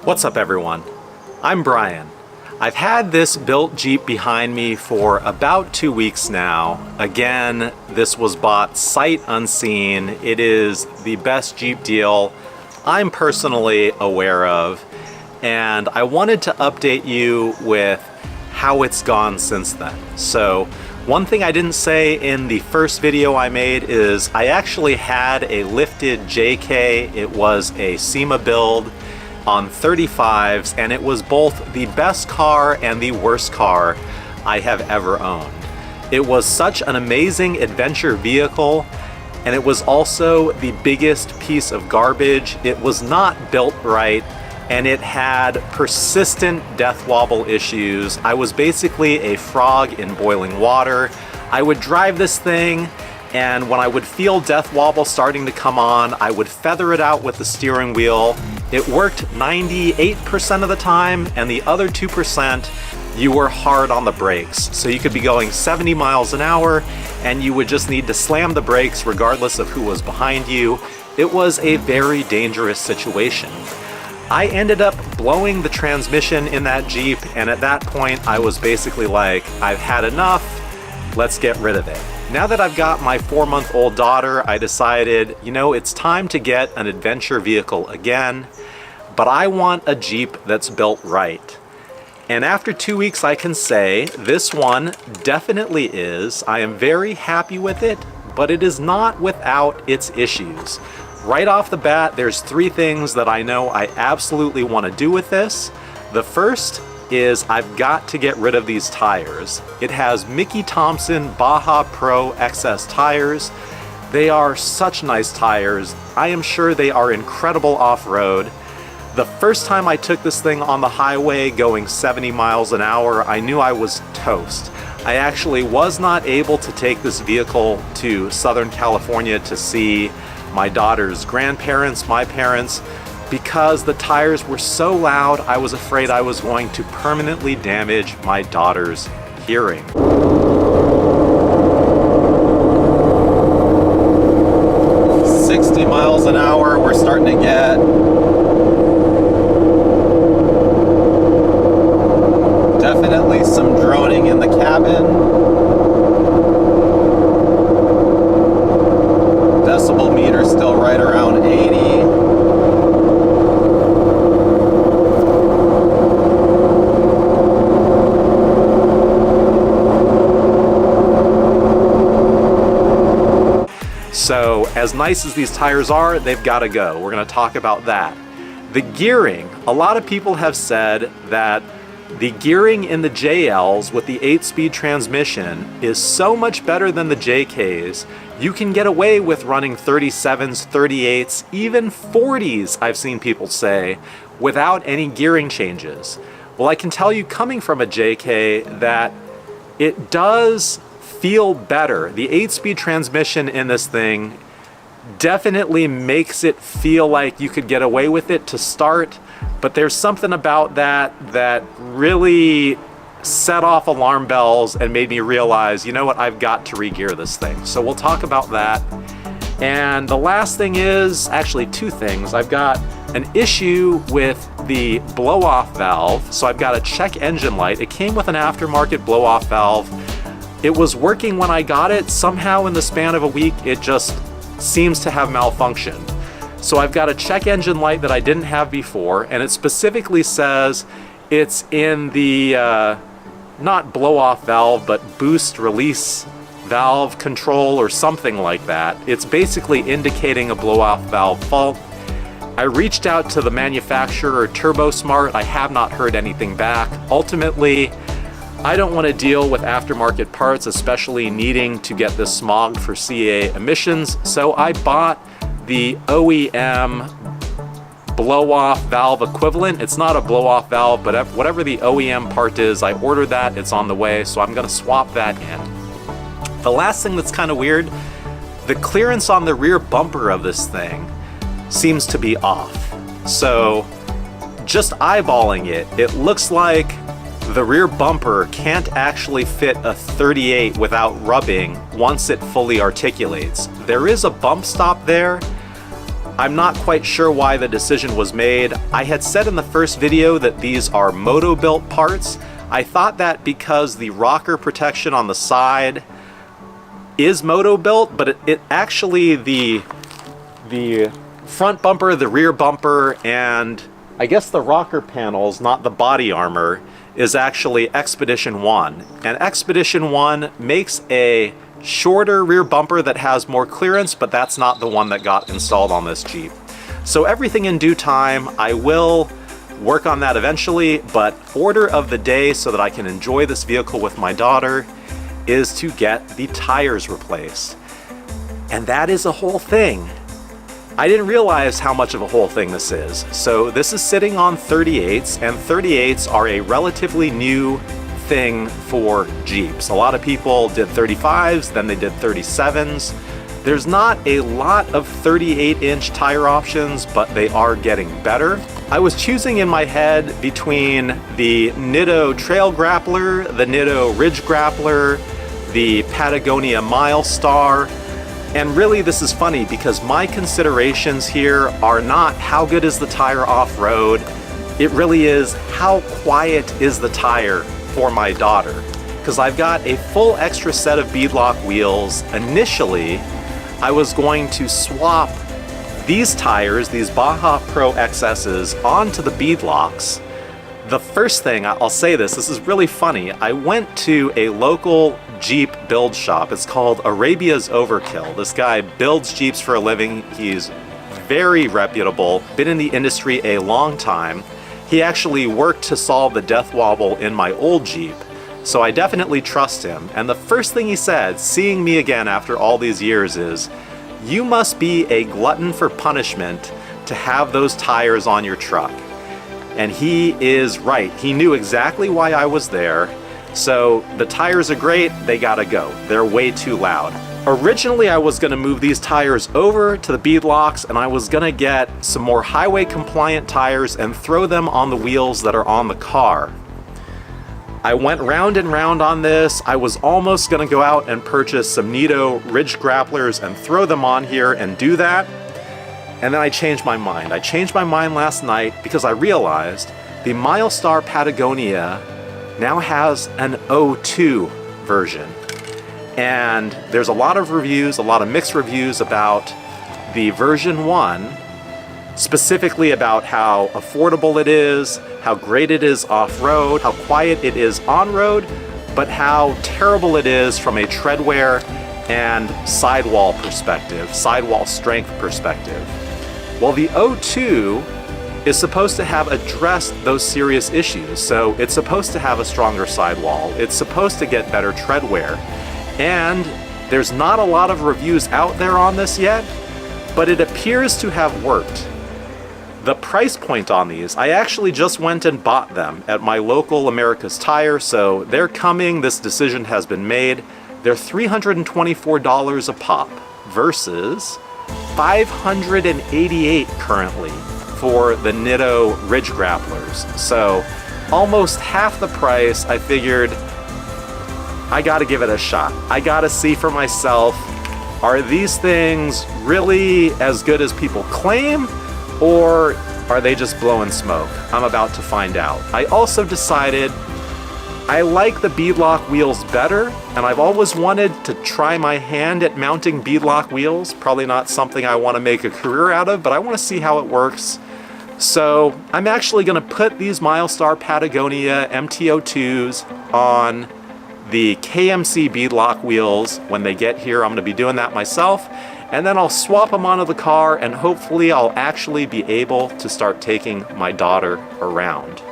What's up everyone? I'm Brian. I've had this built Jeep behind me for about 2 weeks now. Again, this was bought sight unseen. It is the best Jeep deal I'm personally aware of, and I wanted to update you with how it's gone since then. So one thing I didn't say in the first video I made is I actually had a lifted JK. It was a SEMA build on 35s, and it was both the best car and the worst car I have ever owned. It was such an amazing adventure vehicle, and it was also the biggest piece of garbage. It was not built right, and it had persistent death wobble issues. I was basically a frog in boiling water. I would drive this thing, and when I would feel death wobble starting to come on, I would feather it out with the steering wheel. It worked 98% of the time, and the other 2%, you were hard on the brakes. So you could be going 70 miles an hour, and you would just need to slam the brakes regardless of who was behind you. It was a very dangerous situation. I ended up blowing the transmission in that Jeep, and at that point I was basically like, I've had enough, let's get rid of it. Now that I've got my 4-month-old daughter, I decided, you know, it's time to get an adventure vehicle again, but I want a Jeep that's built right. And after 2 weeks, I can say this one definitely is. I am very happy with it, but it is not without its issues. Right off the bat, there's 3 things that I know I absolutely want to do with this. The first is I've got to get rid of these tires. It has Mickey Thompson Baja Pro XS tires. They are such nice tires. I am sure they are incredible off-road. The first time I took this thing on the highway going 70 miles an hour, I knew I was toast. I actually was not able to take this vehicle to Southern California to see my daughter's grandparents, my parents, because the tires were so loud. I was afraid I was going to permanently damage my daughter's hearing. Miles an hour, we're starting to get definitely some droning in the cabin. Decibel meter still right around 80. So as nice as these tires are, they've got to go. We're going to talk about that. The gearing, a lot of people have said that the gearing in the JLs with the 8-speed transmission is so much better than the JKs. You can get away with running 37s, 38s, even 40s, I've seen people say, without any gearing changes. Well, I can tell you, coming from a JK, that it does feel better. The 8-speed transmission in this thing definitely makes it feel like you could get away with it to start, but there's something about that that really set off alarm bells and made me realize, you know what, I've got to re-gear this thing. So we'll talk about that. And the last thing is, actually 2 things. I've got an issue with the blow-off valve, so I've got a check engine light. It came with an aftermarket blow-off valve. It was working when I got it. Somehow in the span of a week, it just seems to have malfunctioned. So I've got a check engine light that I didn't have before, and it specifically says it's in the, not blow-off valve, but boost release valve control or something like that. It's basically indicating a blow-off valve fault. I reached out to the manufacturer, Turbosmart. I have not heard anything back. Ultimately, I don't want to deal with aftermarket parts, especially needing to get this smog for CA emissions, so I bought the OEM blow-off valve equivalent. It's not a blow-off valve, but whatever the OEM part is, I ordered that, it's on the way, so I'm going to swap that in. The last thing that's kind of weird, the clearance on the rear bumper of this thing seems to be off. So just eyeballing it, it looks like the rear bumper can't actually fit a 38 without rubbing once it fully articulates. There is a bump stop there. I'm not quite sure why the decision was made. I had said in the first video that these are moto-built parts. I thought that because the rocker protection on the side is moto-built, but it actually, the front bumper, the rear bumper, and I guess the rocker panels, not the body armor, is actually Expedition 1. And Expedition 1 makes a shorter rear bumper that has more clearance, but that's not the one that got installed on this Jeep. So everything in due time. I will work on that eventually, but order of the day so that I can enjoy this vehicle with my daughter is to get the tires replaced. And that is a whole thing. I didn't realize how much of a whole thing this is. So this is sitting on 38s, and 38s are a relatively new thing for Jeeps. A lot of people did 35s, then they did 37s. There's not a lot of 38-inch tire options, but they are getting better. I was choosing in my head between the Nitto Trail Grappler, the Nitto Ridge Grappler, the Patagonia Milestar. And really, this is funny because my considerations here are not how good is the tire off-road. It really is how quiet is the tire for my daughter. Because I've got a full extra set of beadlock wheels. Initially, I was going to swap these tires, these Baja Pro XS's, onto the beadlocks. The first thing, I'll say this is really funny. I went to a local Jeep build shop. It's called Arabia's Overkill. This guy builds Jeeps for a living. He's very reputable, been in the industry a long time. He actually worked to solve the death wobble in my old Jeep, so I definitely trust him. And the first thing he said, seeing me again after all these years, is, "You must be a glutton for punishment to have those tires on your truck." And he is right. He knew exactly why I was there. So the tires are great, they gotta go. They're way too loud. Originally, I was gonna move these tires over to the beadlocks, and I was gonna get some more highway compliant tires and throw them on the wheels that are on the car. I went round and round on this. I was almost gonna go out and purchase some Nitto Ridge Grapplers and throw them on here and do that. And then I changed my mind. I changed my mind last night because I realized the Milestar Patagonia now has an 02 version. And there's a lot of reviews, a lot of mixed reviews about the version 1, specifically about how affordable it is, how great it is off-road, how quiet it is on-road, but how terrible it is from a treadwear and sidewall perspective, sidewall strength perspective. Well, the 02 is supposed to have addressed those serious issues. So it's supposed to have a stronger sidewall. It's supposed to get better treadwear. And there's not a lot of reviews out there on this yet, but it appears to have worked. The price point on these, I actually just went and bought them at my local America's Tire, so they're coming. This decision has been made. They're $324 a pop versus $588 currently for the Nitto Ridge Grapplers. So almost half the price. I figured I gotta give it a shot. I gotta see for myself, are these things really as good as people claim, or are they just blowing smoke? I'm about to find out. I also decided I like the beadlock wheels better, and I've always wanted to try my hand at mounting beadlock wheels. Probably not something I want to make a career out of, but I want to see how it works. So I'm actually going to put these Milestar Patagonia MT02s on the KMC Beadlock wheels when they get here. I'm going to be doing that myself, and then I'll swap them onto the car, and hopefully I'll actually be able to start taking my daughter around.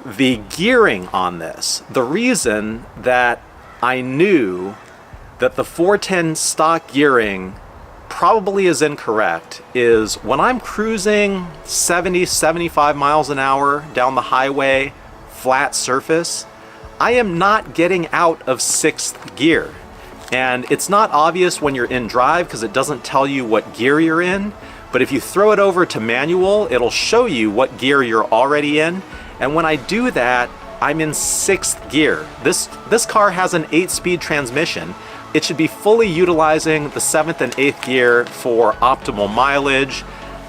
The gearing on this, the reason that I knew that the 410 stock gearing probably is incorrect is when I'm cruising 70, 75 miles an hour down the highway, flat surface, I am not getting out of 6th gear. And it's not obvious when you're in drive because it doesn't tell you what gear you're in, but if you throw it over to manual, it'll show you what gear you're already in. And when I do that, I'm in 6th gear. This car has an 8-speed transmission. It should be fully utilizing the 7th and 8th gear for optimal mileage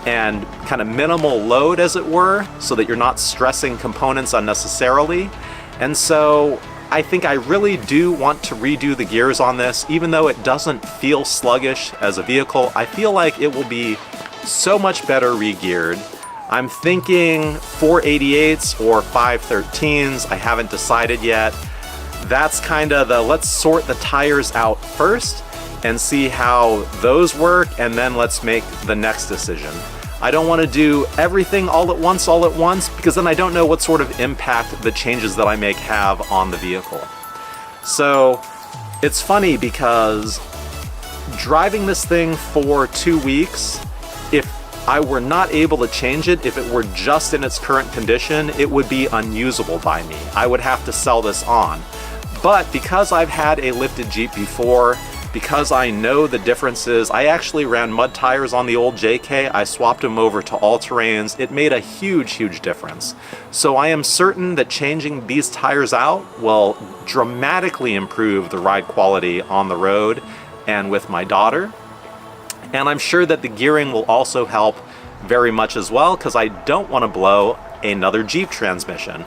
and kind of minimal load, as it were, so that you're not stressing components unnecessarily. And so I think I really do want to redo the gears on this. Even though it doesn't feel sluggish as a vehicle, I feel like it will be so much better re-geared. I'm thinking 488s or 513s. I haven't decided yet. That's kind of the let's sort the tires out first and see how those work, and then let's make the next decision. I don't want to do everything all at once, because then I don't know what sort of impact the changes that I make have on the vehicle. So it's funny because driving this thing for 2 weeks, if I were not able to change it, if it were just in its current condition, it would be unusable by me. I would have to sell this on. But because I've had a lifted Jeep before, because I know the differences, I actually ran mud tires on the old JK, I swapped them over to all-terrains, it made a huge difference. So I am certain that changing these tires out will dramatically improve the ride quality on the road and with my daughter. And I'm sure that the gearing will also help very much as well, because I don't want to blow another Jeep transmission.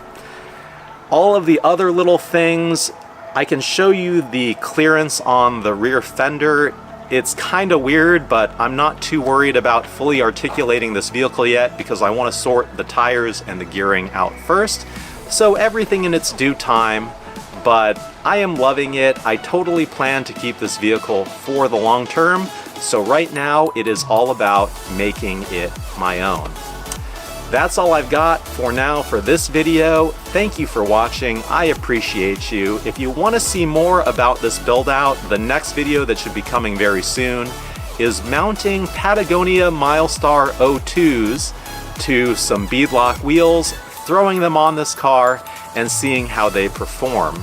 All of the other little things, I can show you the clearance on the rear fender. It's kind of weird, but I'm not too worried about fully articulating this vehicle yet, because I want to sort the tires and the gearing out first. So everything in its due time, but I am loving it. I totally plan to keep this vehicle for the long term. So right now it is all about making it my own. That's all I've got for now for this video. Thank you for watching. I appreciate you. If you want to see more about this build out, the next video that should be coming very soon is mounting Patagonia Milestar 02s to some beadlock wheels, throwing them on this car, and seeing how they perform.